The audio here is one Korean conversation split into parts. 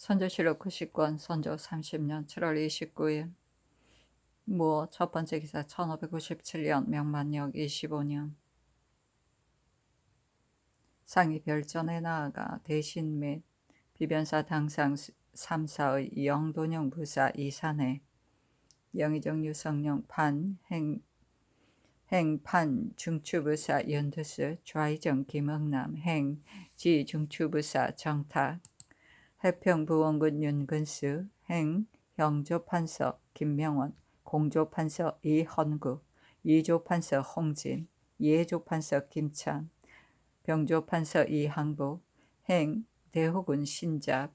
선조실록 90권 선조 30년 7월 29일 첫 번째 기사 1597년 명만력 25년 상이 별전에 나아가 대신 및 비변사 당상 3사의 영돈영 부사 이산해 영의정 유성령 판 행판 중추부사 연두스 좌의정 김흥남 행지 중추부사 정탁 해평부원군 윤근수 행형조판서 김명원 공조판서 이헌구 이조판서 홍진 예조판서 김찬 병조판서 이항보 행대호군 신잡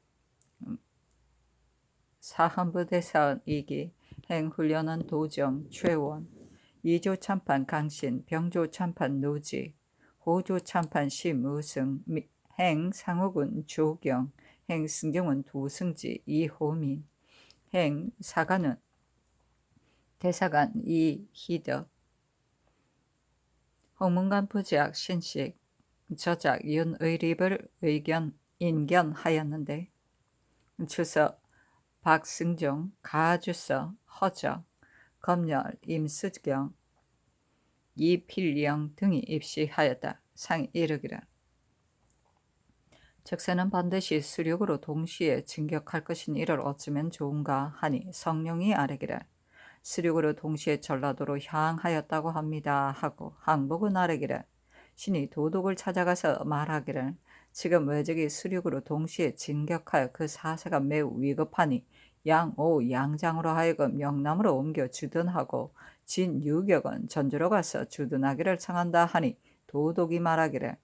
사헌부대사원 이기 행훈련원 도정 최원 이조참판 강신 병조참판 노지 호조참판 심우승 행상호군 조경 행승경은 도승지 이호민 행사관은 대사관 이희덕 홍문관 부작 신식 저작 윤의립을 인견하였는데 주서 박승종 가주서 허적 검열 임수경 이필령 등이 입시하였다. 상이 이르기를 적세는 반드시 수륙으로 동시에 진격할 것이니 이를 어찌면 좋은가 하니 성룡이 아뢰기를 수륙으로 동시에 전라도로 향하였다고 합니다 하고 항복은 아뢰기를 신이 도독을 찾아가서 말하기를 지금 외적이 수륙으로 동시에 진격하여 그 사세가 매우 위급하니 양오 양장으로 하여금 영남으로 옮겨 주둔하고 진유격은 전주로 가서 주둔하기를 청한다 하니 도독이 말하기를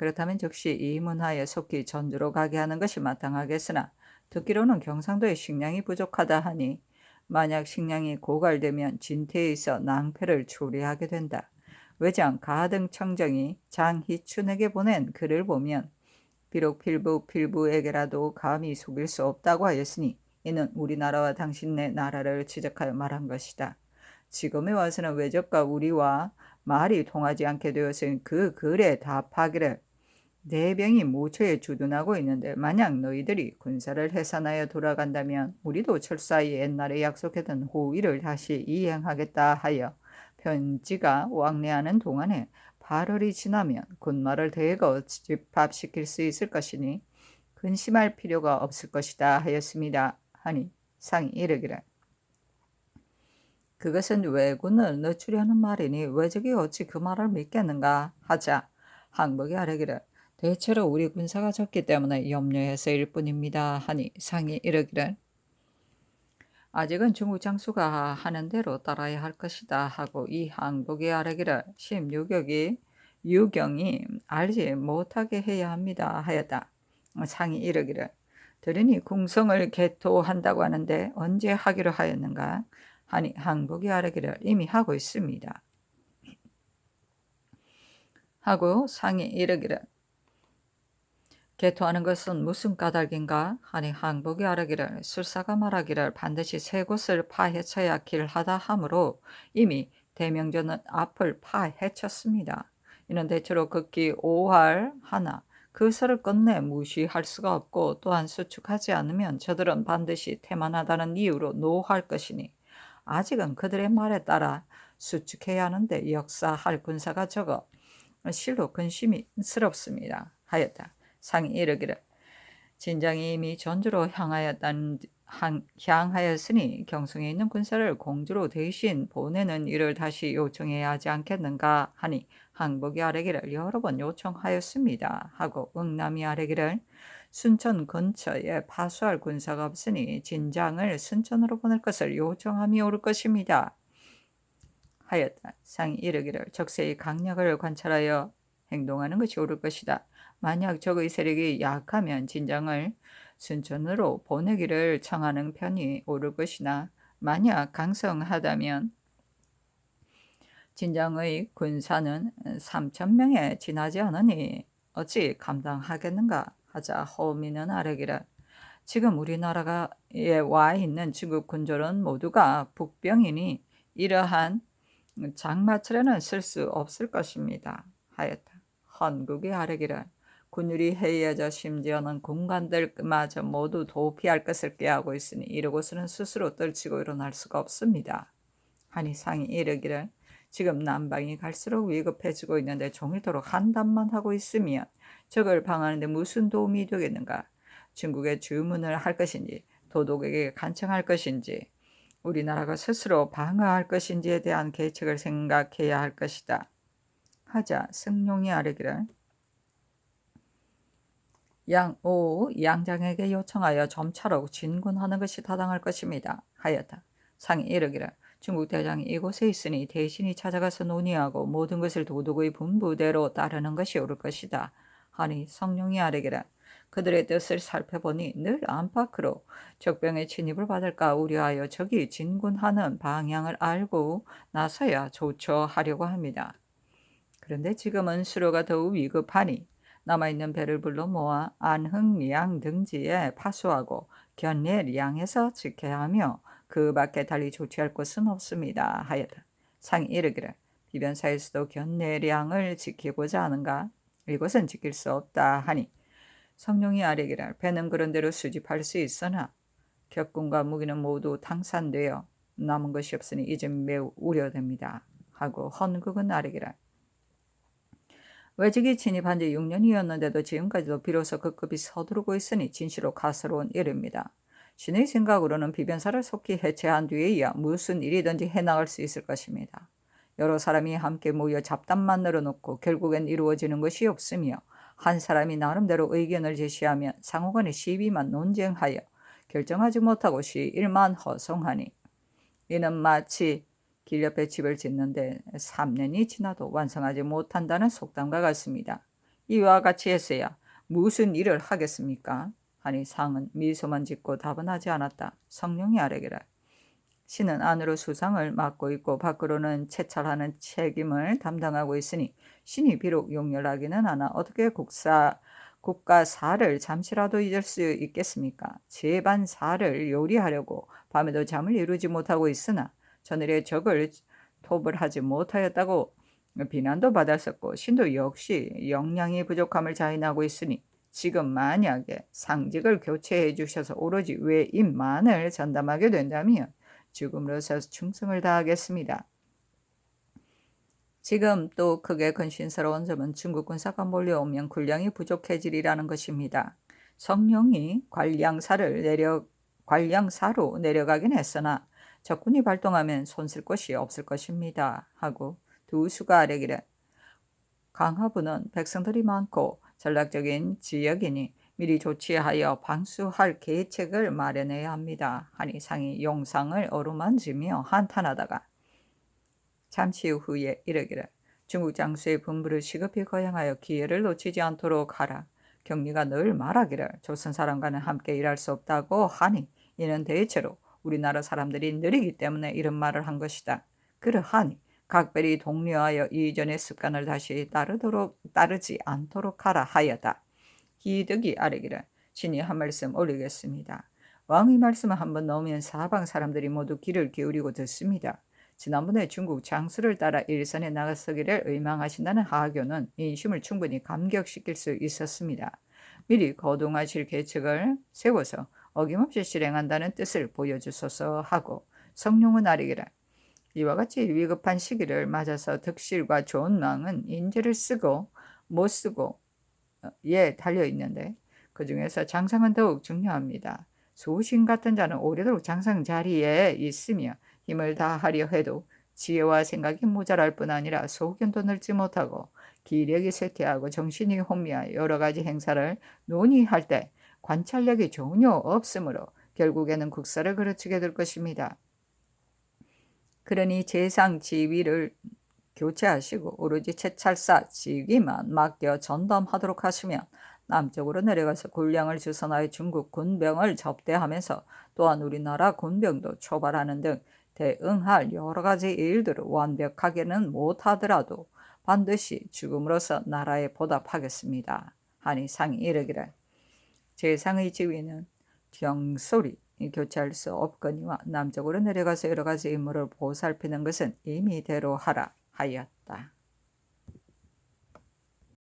그렇다면 즉시 이문하에 속히 전주로 가게 하는 것이 마땅하겠으나 듣기로는 경상도에 식량이 부족하다 하니 만약 식량이 고갈되면 진태에 있어 낭패를 초래하게 된다. 외장 가등 청정이 장희춘에게 보낸 글을 보면 비록 필부에게라도 감히 속일 수 없다고 하였으니 이는 우리나라와 당신네 나라를 지적하여 말한 것이다. 지금에 와서는 외적과 우리와 말이 통하지 않게 되었으니 그 글에 답하기를 내병이 모처에 주둔하고 있는데 만약 너희들이 군사를 해산하여 돌아간다면 우리도 철사히 옛날에 약속했던 호의를 다시 이행하겠다 하여 편지가 왕래하는 동안에 8월이 지나면 군마를 대거 집합시킬 수 있을 것이니 근심할 필요가 없을 것이다 하였습니다. 하니 상이 이르기를 그것은 왜군을 늦추려는 말이니 외적이 어찌 그 말을 믿겠는가 하자 항복이 아뢰기를 대체로 우리 군사가 적기 때문에 염려해서일 뿐입니다 하니 상이 이르기를 아직은 중국 장수가 하는 대로 따라야 할 것이다 하고 이 항복이 아뢰기를 유경이 알지 못하게 해야 합니다 하였다. 상이 이르기를 들으니 궁성을 개토한다고 하는데 언제 하기로 하였는가 하니 항복이 아뢰기를 이미 하고 있습니다 하고 상이 이르기를 개토하는 것은 무슨 까닭인가 하니 항복이 아뢰기를 술사가 말하기를 반드시 세 곳을 파헤쳐야 길하다 하므로 이미 대명전은 앞을 파헤쳤습니다. 이는 대체로 극기 5할 하나 그 설을 끝내 무시할 수가 없고 또한 수축하지 않으면 저들은 반드시 태만하다는 이유로 노할 것이니 아직은 그들의 말에 따라 수축해야 하는데 역사할 군사가 적어 실로 근심이 스럽습니다 하였다. 상이 이르기를 진장이 이미 전주로 향하였으니 경성에 있는 군사를 공주로 대신 보내는 일을 다시 요청해야 하지 않겠는가 하니 항복이 아뢰기를 여러 번 요청하였습니다 하고 응남이 아뢰기를 순천 근처에 파수할 군사가 없으니 진장을 순천으로 보낼 것을 요청함이 옳을 것입니다 하였다. 상이 이르기를 적세의 강약을 관찰하여 행동하는 것이 옳을 것이다. 만약 적의 세력이 약하면 진장을 순천으로 보내기를 청하는 편이 옳을 것이나 만약 강성하다면 진장의 군사는 3,000명에 지나지 않으니 어찌 감당하겠는가 하자 호민은 아뢰기를 지금 우리나라에 와 있는 중국 군졸은 모두가 북병이니 이러한 장마철에는 쓸 수 없을 것입니다 하였다. 헌국이 아뢰기를 군율이 해이해져 심지어는 군관들마저 모두 도피할 것을 꾀하고 있으니 이러고서는 스스로 떨치고 일어날 수가 없습니다. 하니 상이 이르기를 지금 남방이 갈수록 위급해지고 있는데 종일토록 한담만 하고 있으면 적을 방하는데 무슨 도움이 되겠는가? 중국에 주문을 할 것인지 도독에게 간청할 것인지 우리나라가 스스로 방어할 것인지에 대한 계책을 생각해야 할 것이다. 하자 승룡이 아뢰기를 양장에게 요청하여 점차로 진군하는 것이 타당할 것입니다. 하였다. 상이 이르기를 중국 대장이 이곳에 있으니 대신이 찾아가서 논의하고 모든 것을 도독의 분부대로 따르는 것이 옳을 것이다. 하니 성룡이 아뢰기를 그들의 뜻을 살펴보니 늘 안팎으로 적병의 침입을 받을까 우려하여 적이 진군하는 방향을 알고 나서야 조처하려고 합니다. 그런데 지금은 수로가 더욱 위급하니 남아있는 배를 불러 모아 안흥량 등지에 파수하고 견례량에서 지켜야 하며 그 밖에 달리 조치할 곳은 없습니다. 하였다. 상이 이르기를 비변사에서도 견례량을 지키고자 하는가? 이것은 지킬 수 없다 하니 성룡이 아뢰기를 배는 그런 대로 수집할 수 있으나 격군과 무기는 모두 당산되어 남은 것이 없으니 이제 매우 우려됩니다. 하고 헌국은 아뢰기를 외적이 진입한 지 6년이었는데도 지금까지도 비로소 급급히 서두르고 있으니 진시로 가스로운 일입니다. 신의 생각으로는 비변사를 속히 해체한 뒤에야 무슨 일이든지 해나갈 수 있을 것입니다. 여러 사람이 함께 모여 잡담만 늘어놓고 결국엔 이루어지는 것이 없으며 한 사람이 나름대로 의견을 제시하면 상호간의 시비만 논쟁하여 결정하지 못하고 일만 허송하니 이는 마치 길 옆에 집을 짓는데 3년이 지나도 완성하지 못한다는 속담과 같습니다. 이와 같이 했어야 무슨 일을 하겠습니까? 하니 상은 미소만 짓고 답은 하지 않았다. 성룡이 아뢰기를 신은 안으로 수상을 맡고 있고 밖으로는 채찰하는 책임을 담당하고 있으니 신이 비록 용렬하기는 하나 어떻게 국가사를 잠시라도 잊을 수 있겠습니까? 제반사를 요리하려고 밤에도 잠을 이루지 못하고 있으나 전일에 적을 톱을 하지 못하였다고 비난도 받았었고 신도 역시 역량이 부족함을 자인하고 있으니 지금 만약에 상직을 교체해 주셔서 오로지 외임만을 전담하게 된다면 죽음으로써 충성을 다하겠습니다. 지금 또 크게 근신스러운 점은 중국 군사가 몰려오면 군량이 부족해지리라는 것입니다. 성룡이 관량사로 내려가긴 했으나 적군이 발동하면 손쓸 것이 없을 것입니다. 하고 두 수가 아뢰기를 강화부는 백성들이 많고 전략적인 지역이니 미리 조치하여 방수할 계책을 마련해야 합니다. 하니 상이 용상을 어루만지며 한탄하다가 잠시 후에 이르기를 중국 장수의 분부를 시급히 거행하여 기회를 놓치지 않도록 하라. 경리가 늘 말하기를 조선 사람과는 함께 일할 수 없다고 하니 이는 대체로 우리나라 사람들이 느리기 때문에 이런 말을 한 것이다. 그러하니 각별히 독려하여 이전의 습관을 다시 따르지 않도록 하라 하였다. 희득이 아뢰기를 신이 한 말씀 올리겠습니다. 왕의 말씀을 한번 넣으면 사방 사람들이 모두 귀를 기울이고 듣습니다. 지난번에 중국 장수를 따라 일선에 나가서기를 의망하신다는 하교는 인심을 충분히 감격시킬 수 있었습니다. 미리 거동하실 계책을 세워서 어김없이 실행한다는 뜻을 보여주소서 하고 성룡은 아뢰기를 이와 같이 위급한 시기를 맞아서 득실과 좋은 망은 인재를 쓰고 못 쓰고 달려있는데 그 중에서 장상은 더욱 중요합니다. 소신 같은 자는 오래도록 장상 자리에 있으며 힘을 다하려 해도 지혜와 생각이 모자랄 뿐 아니라 소견도 늘지 못하고 기력이 쇠퇴하고 정신이 혼미하여 여러 가지 행사를 논의할 때 관찰력이 전혀 없으므로 결국에는 국사를 그르치게 될 것입니다. 그러니 재상 지위를 교체하시고 오로지 채찰사 지위만 맡겨 전담하도록 하시면 남쪽으로 내려가서 군량을 주선하여 중국 군병을 접대하면서 또한 우리나라 군병도 초발하는 등 대응할 여러 가지 일들을 완벽하게는 못하더라도 반드시 죽음으로써 나라에 보답하겠습니다. 하니 상이 이르기를 재상의 지위는 경솔히 교체할 수 없거니와 남쪽으로 내려가서 여러 가지 임무를 보살피는 것은 임의대로 하라 하였다.